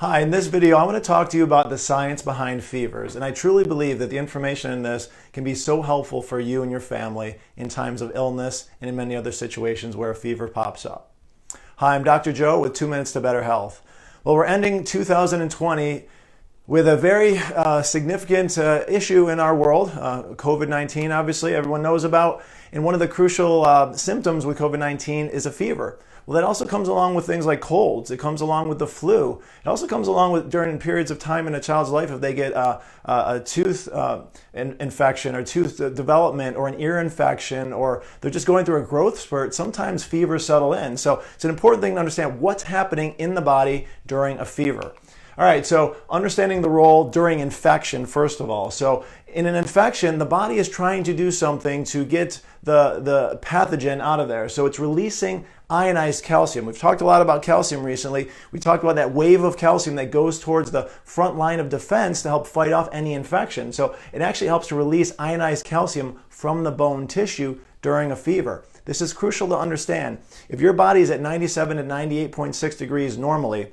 Hi, in this video I want to talk to you about the science behind fevers, and I truly believe that the information in this can be so helpful for you and your family in times of illness and in many other situations where a fever pops up. Hi, I'm Dr. Joe with 2 Minutes to Better Health. Well, we're ending 2020 with a very significant issue in our world, COVID-19, obviously, everyone knows about. And one of the crucial symptoms with COVID-19 is a fever. Well, that also comes along with things like colds. It comes along with the flu. It also comes along with during periods of time in a child's life if they get a tooth infection or tooth development or an ear infection, or they're just going through a growth spurt. Sometimes fevers settle in. So it's an important thing to understand what's happening in the body during a fever. All right, so understanding the role during infection, first of all. So in an infection, the body is trying to do something to get the pathogen out of there. So it's releasing ionized calcium. We've talked a lot about calcium recently. We talked about that wave of calcium that goes towards the front line of defense to help fight off any infection. So it actually helps to release ionized calcium from the bone tissue during a fever. This is crucial to understand. If your body is at 97 to 98.6 degrees normally,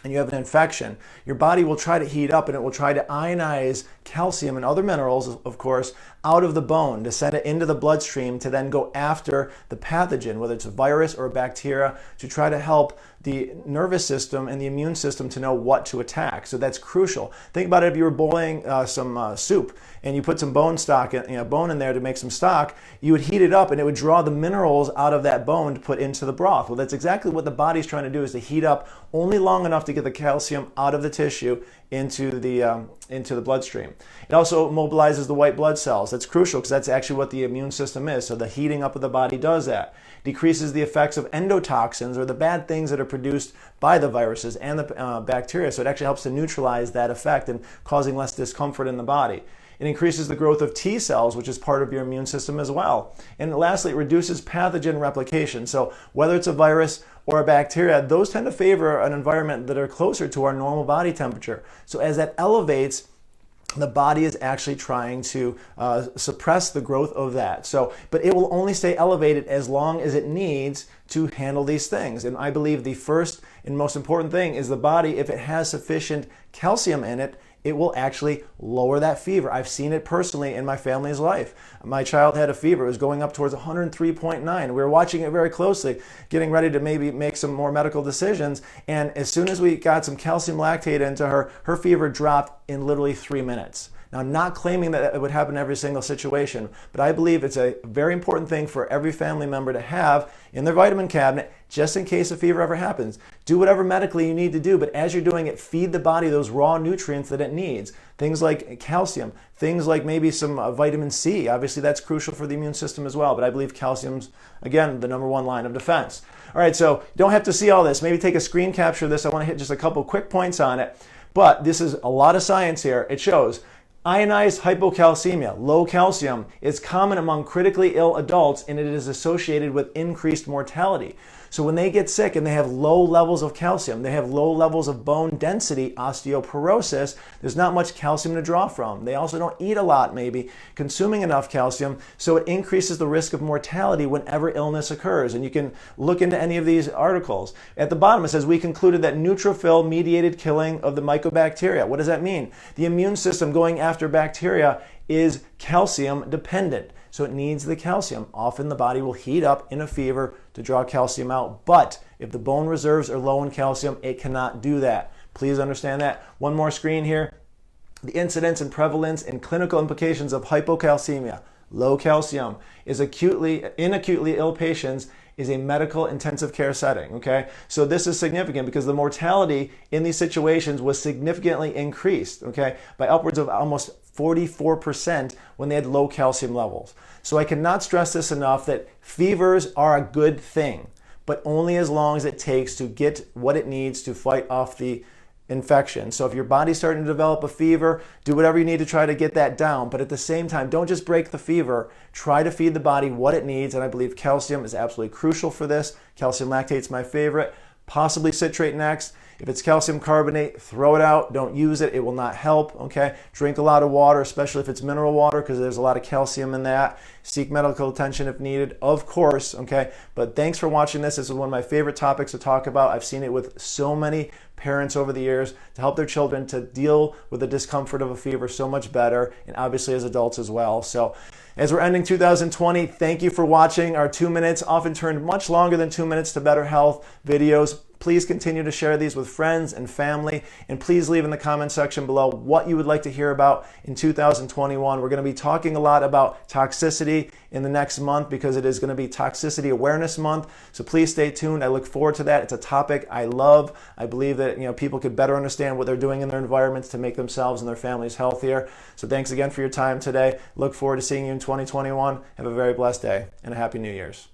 and you have an infection, your body will try to heat up and it will try to ionize calcium and other minerals, of course, out of the bone to send it into the bloodstream to then go after the pathogen, whether it's a virus or a bacteria, to try to help the nervous system and the immune system to know what to attack. So that's crucial. Think about it if you were boiling some soup and you put some bone in there to make some stock, you would heat it up and it would draw the minerals out of that bone to put into the broth. Well, that's exactly what the body's trying to do, is to heat up only long enough to get the calcium out of the tissue into the bloodstream. It also mobilizes the white blood cells. That's crucial because that's actually what the immune system is. So the heating up of the body does that. Decreases the effects of endotoxins, or the bad things that are produced by the viruses and the bacteria. So it actually helps to neutralize that effect and causing less discomfort in the body. It increases the growth of T cells, which is part of your immune system as well. And lastly, it reduces pathogen replication. So whether it's a virus or a bacteria, those tend to favor an environment that are closer to our normal body temperature. So as that elevates, the body is actually trying to suppress the growth of that. But it will only stay elevated as long as it needs to handle these things. And I believe the first and most important thing is the body, if it has sufficient calcium in it, it will actually lower that fever. I've seen it personally in my family's life. My child had a fever. It was going up towards 103.9. We were watching it very closely, getting ready to maybe make some more medical decisions. And as soon as we got some calcium lactate into her, her fever dropped in literally 3 minutes. Now, I'm not claiming that it would happen in every single situation, but I believe it's a very important thing for every family member to have in their vitamin cabinet, just in case a fever ever happens. Do whatever medically you need to do, but as you're doing it, feed the body those raw nutrients that it needs. Things like calcium, things like maybe some vitamin C. Obviously, that's crucial for the immune system as well, but I believe calcium's, again, the #1 line of defense. All right, so you don't have to see all this. Maybe take a screen capture of this. I want to hit just a couple quick points on it, but this is a lot of science here. It shows ionized hypocalcemia, low calcium, is common among critically ill adults, and it is associated with increased mortality. So when they get sick and they have low levels of calcium, they have low levels of bone density, osteoporosis, there's not much calcium to draw from. They also don't eat a lot, maybe, consuming enough calcium, so it increases the risk of mortality whenever illness occurs. And you can look into any of these articles. At the bottom it says, we concluded that neutrophil-mediated killing of the mycobacteria. What does that mean? The immune system going after bacteria is calcium dependent. So it needs the calcium. Often the body will heat up in a fever to draw calcium out. But if the bone reserves are low in calcium, it cannot do that. Please understand that. One more screen here. The incidence and prevalence and clinical implications of hypocalcemia, low calcium, in acutely ill patients is a medical intensive care setting, okay? So this is significant because the mortality in these situations was significantly increased, okay, by upwards of almost 44% when they had low calcium levels. So I cannot stress this enough, that fevers are a good thing, but only as long as it takes to get what it needs to fight off the infection. So if your body's starting to develop a fever, do whatever you need to try to get that down. But at the same time, don't just break the fever. Try to feed the body what it needs. And I believe calcium is absolutely crucial for this. Calcium lactate's my favorite. Possibly citrate next. If it's calcium carbonate, throw it out. Don't use it. It will not help, okay? Drink a lot of water, especially if it's mineral water, because there's a lot of calcium in that. Seek medical attention if needed, of course, okay? But thanks for watching this. This is one of my favorite topics to talk about. I've seen it with so many parents over the years to help their children to deal with the discomfort of a fever so much better, and obviously as adults as well. So as we're ending 2020, thank you for watching our 2 minutes, often turned much longer than 2 minutes to better health videos. Please continue to share these with friends and family, and please leave in the comment section below what you would like to hear about in 2021. We're going to be talking a lot about toxicity in the next month because it is going to be Toxicity Awareness Month. So please stay tuned. I look forward to that. It's a topic I love. I believe that people could better understand what they're doing in their environments to make themselves and their families healthier. So thanks again for your time today. Look forward to seeing you in 2021. Have a very blessed day and a happy New Year's.